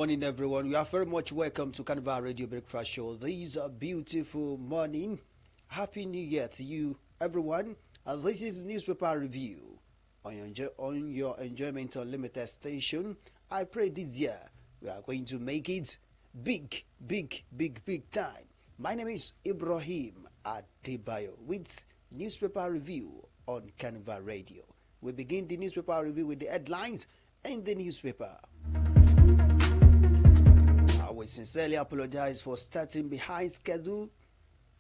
morning, everyone. You are very much welcome to Carnival Radio Breakfast Show. This is a beautiful morning. Happy New Year to you, everyone. This is newspaper review on your Enjoyment Unlimited station. I pray this year we are going to make it big time. My name is Ibrahim Adebayo with newspaper review on Carnival Radio. We begin the newspaper review with the headlines in the newspaper. We sincerely apologize for starting behind schedule.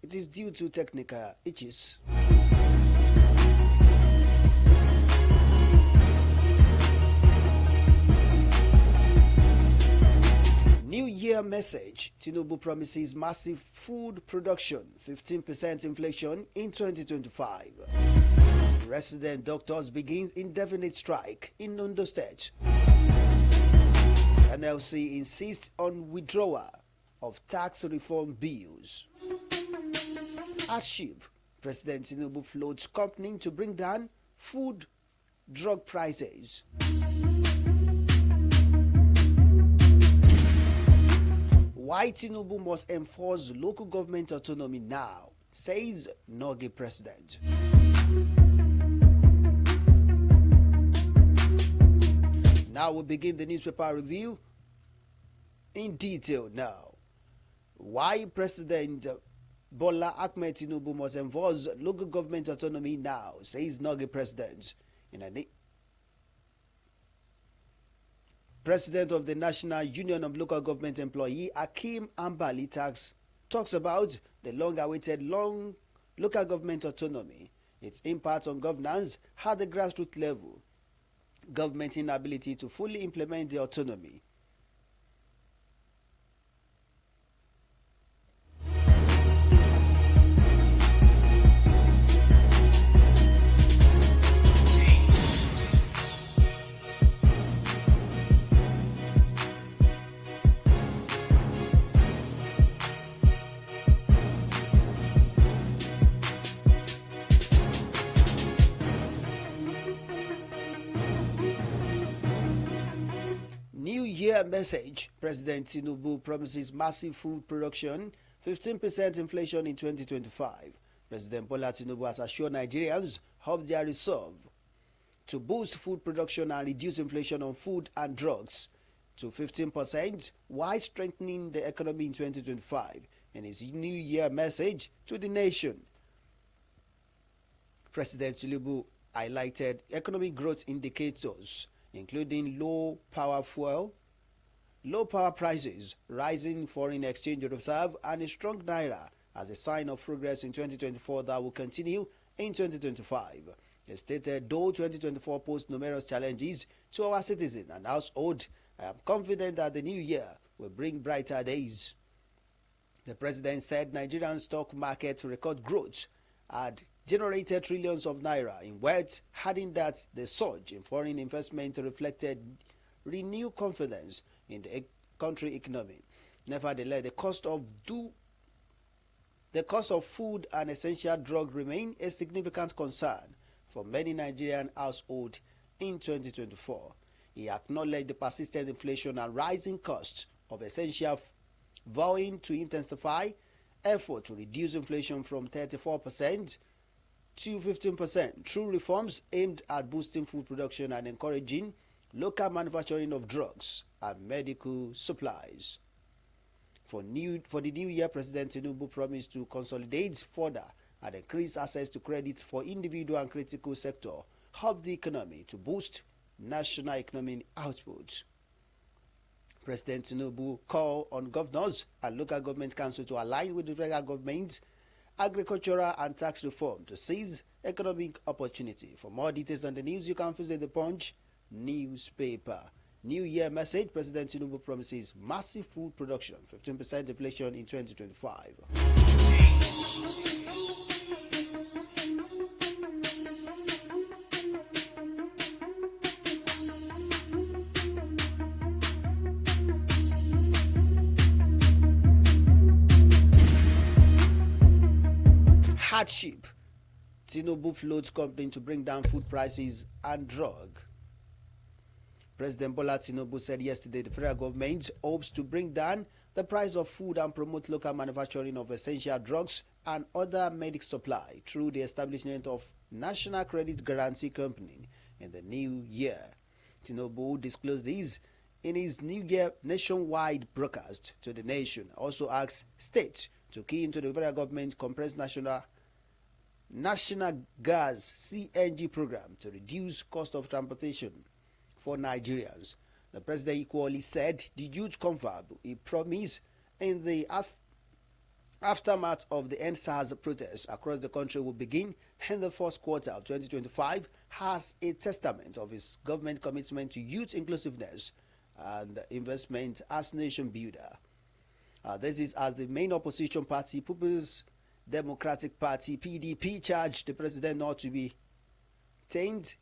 It is due to technical issues. New Year message. Tinubu promises massive food production, 15% inflation in 2025. Resident doctors begin indefinite strike in Oyo State. NLC insists on withdrawal of tax reform bills. Hardship. President Tinubu floats company to bring down food, drug prices. Why Tinubu must enforce local government autonomy now, says Nogi president. Now we begin the newspaper review in detail now. Why President Bola Ahmed Tinubu must enforce local government autonomy now, says Nogi president. President of the National Union of Local Government Employees, Akeem Ambali, talks about the long-awaited local government autonomy, its impact on governance at the grassroots level, government inability to fully implement the autonomy. New Year message. President Tinubu promises massive food production, 15% inflation in 2025. President Bola Tinubu has assured Nigerians of their resolve to boost food production and reduce inflation on food and drugs to 15% while strengthening the economy in 2025. In his New Year message to the nation, President Tinubu highlighted economic growth indicators including low power prices, rising foreign exchange reserve, and a strong naira as a sign of progress in 2024 that will continue in 2025. He stated, though 2024 posed numerous challenges to our citizens and household, I am confident that the new year will bring brighter days. The president said Nigerian stock market record growth had generated trillions of naira in wealth, adding that the surge in foreign investment reflected renewed confidence in the country economy. Nevertheless, the cost of food and essential drugs remain a significant concern for many Nigerian households in 2024. He acknowledged the persistent inflation and rising costs of essential, vowing to intensify effort to reduce inflation from 34% to 15% through reforms aimed at boosting food production and encouraging local manufacturing of drugs and medical supplies. For the new year, President Tinubu promised to consolidate further and increase access to credit for individual and critical sector of the economy to boost national economic output. President Tinubu called on governors and local government council to align with the federal government agricultural and tax reform to seize economic opportunity. For more details on the news, you can visit the Punch newspaper. New Year message. President Tinubu promises massive food production, 15% inflation in 2025. Hardship. Tinubu floats company to bring down food prices and drug. President Bola Tinubu said yesterday the federal government hopes to bring down the price of food and promote local manufacturing of essential drugs and other medical supply through the establishment of National Credit Guarantee Company in the new year. Tinubu disclosed this in his New Year nationwide broadcast to the nation. Also asked states to key into the federal government compressed national gas CNG program to reduce cost of transportation for Nigerians. The president equally said the huge confab he promised in the aftermath of the NSAS protests across the country will begin in the first quarter of 2025 as a testament of his government commitment to youth inclusiveness and investment as nation builder. This is as the main opposition party, People's Democratic Party, PDP, charged the president not to be taint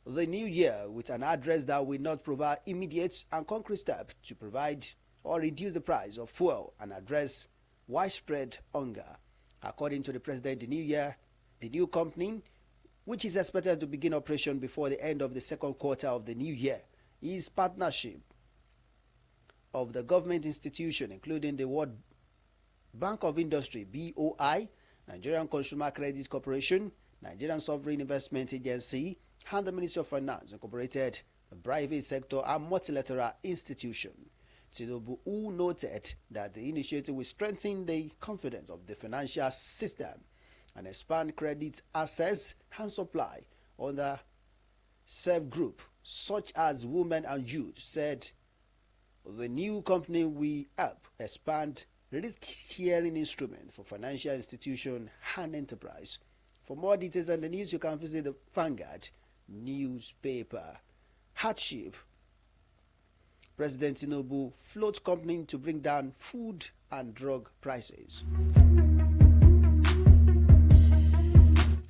the new year with an address that will not provide immediate and concrete steps to provide or reduce the price of fuel and address widespread hunger. According to the president, the new company, which is expected to begin operation before the end of the second quarter of the new year, is partnership of the government institution, including the World Bank of Industry, BOI, Nigerian Consumer Credit Corporation, Nigerian Sovereign Investment Agency, and the Ministry of Finance, Incorporated, the private sector, and multilateral institution. Tinubu, who noted that the initiative will strengthen the confidence of the financial system and expand credit access and supply under self-group such as women and youth, said the new company will help expand risk-sharing instrument for financial institution and enterprise. For more details on the news, you can visit the Vanguard newspaper. Hardship. President Tinubu floats company to bring down food and drug prices.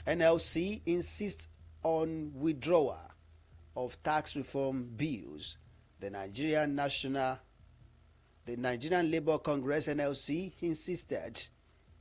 NLC insists on withdrawal of tax reform bills. The Nigerian Labour Congress (NLC) insisted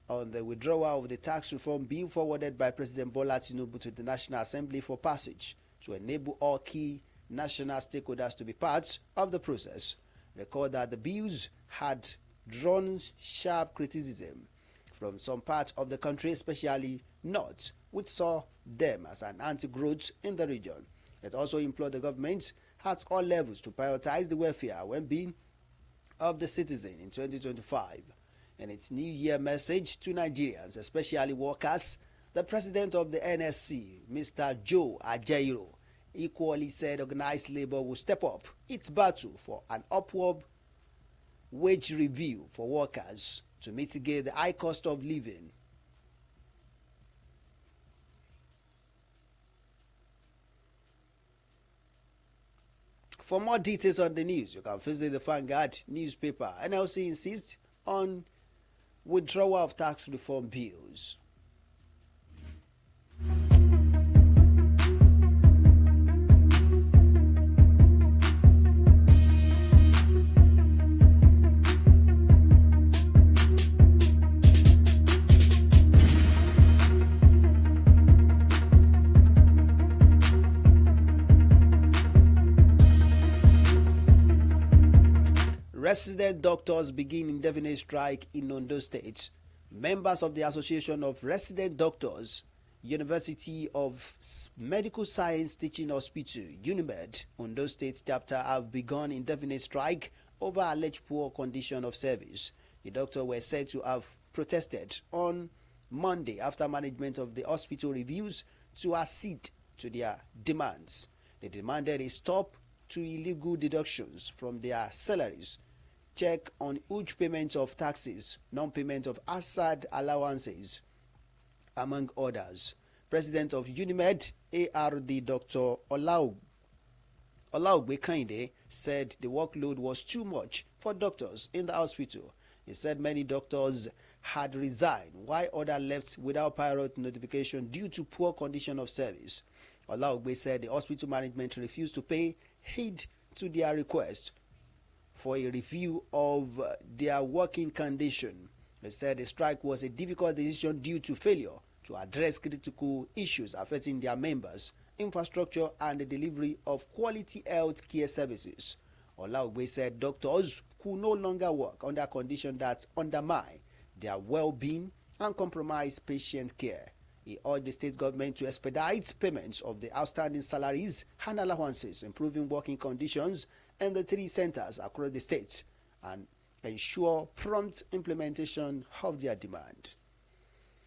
on the withdrawal of the tax reform bill forwarded by President Bola Tinubu to the National Assembly for passage to enable all key national stakeholders to be parts of the process. Recall that the bills had drawn sharp criticism from some parts of the country, especially North, which saw them as an anti-growth in the region. It also implored the government at all levels to prioritize the welfare and well-being of the citizen in 2025. In its New Year message to Nigerians, especially workers, the president of the NSC, Mr. Joe Ajaero, equally said organized labor will step up its battle for an upward wage review for workers to mitigate the high cost of living. For more details on the news, you can visit the Vanguard newspaper. NLC insists on withdrawal of tax reform bills. Resident doctors begin indefinite strike in Oyo State. Members of the Association of Resident Doctors, University of Medical Science Teaching Hospital, UNIMED, Oyo State chapter have begun indefinite strike over alleged poor condition of service. The doctors were said to have protested on Monday after management of the hospital refused to accede to their demands. They demanded a stop to illegal deductions from their salaries, check on huge payments of taxes, non-payment of hazard allowances, among others. President of UNIMED, ARD Dr. Olaugbe Kehinde, said the workload was too much for doctors in the hospital. He said many doctors had resigned while others left without prior notification due to poor condition of service. Olaugbe said the hospital management refused to pay heed to their request for a review of their working condition. They said the strike was a difficult decision due to failure to address critical issues affecting their members infrastructure, and the delivery of quality health care services. Olaogbe said doctors could no longer work under conditions that undermine their well-being and compromise patient care. He urged the state government to expedite payments of the outstanding salaries and allowances, improving working conditions in the 3 centers across the state, and ensure prompt implementation of their demand.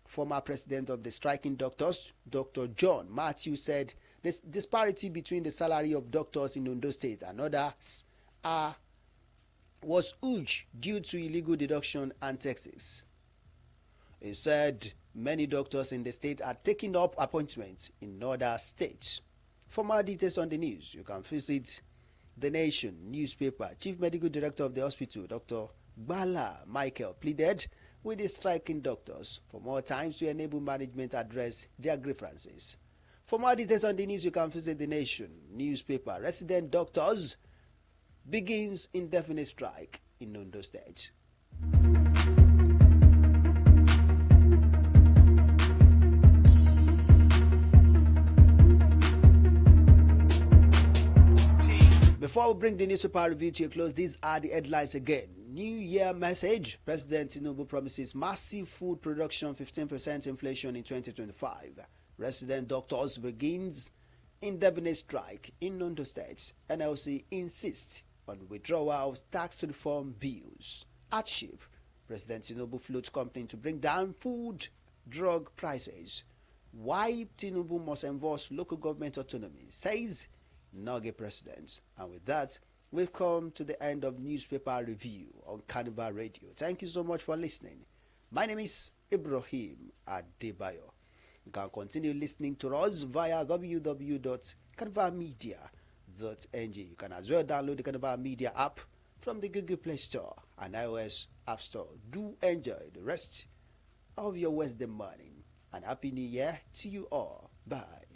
Former president of the striking doctors, Dr. John Matthew, said the disparity between the salary of doctors in Oyo State and others was huge due to illegal deduction and taxes. He said many doctors in the state are taking up appointments in other states. For more details on the news, you can visit The Nation newspaper. Chief Medical Director of the hospital, Dr. Bala Michael, pleaded with the striking doctors for more time to enable management address their grievances. For more details on the news, you can visit The Nation newspaper. Resident doctors begins indefinite strike in Oyo State. Before we bring the newspaper review to a close, these are the headlines again. New Year message. President Tinubu promises massive food production, 15% inflation in 2025. Resident doctors begins indefinite strike in Oyo State. NLC insists on withdrawal of tax reform bills. Hardship. President Tinubu floats company to bring down food, drug prices. Why Tinubu must enforce local government autonomy, says Nage president. And with that, we've come to the end of newspaper review on Carnival Radio. Thank you so much for listening. My name is Ibrahim Adebayo. You can continue listening to us via www.carnivalmedia.ng. You can as well download the Carnival Media app from the Google Play Store and iOS App Store. Do enjoy the rest of your Wednesday morning, and Happy New Year to you all. Bye.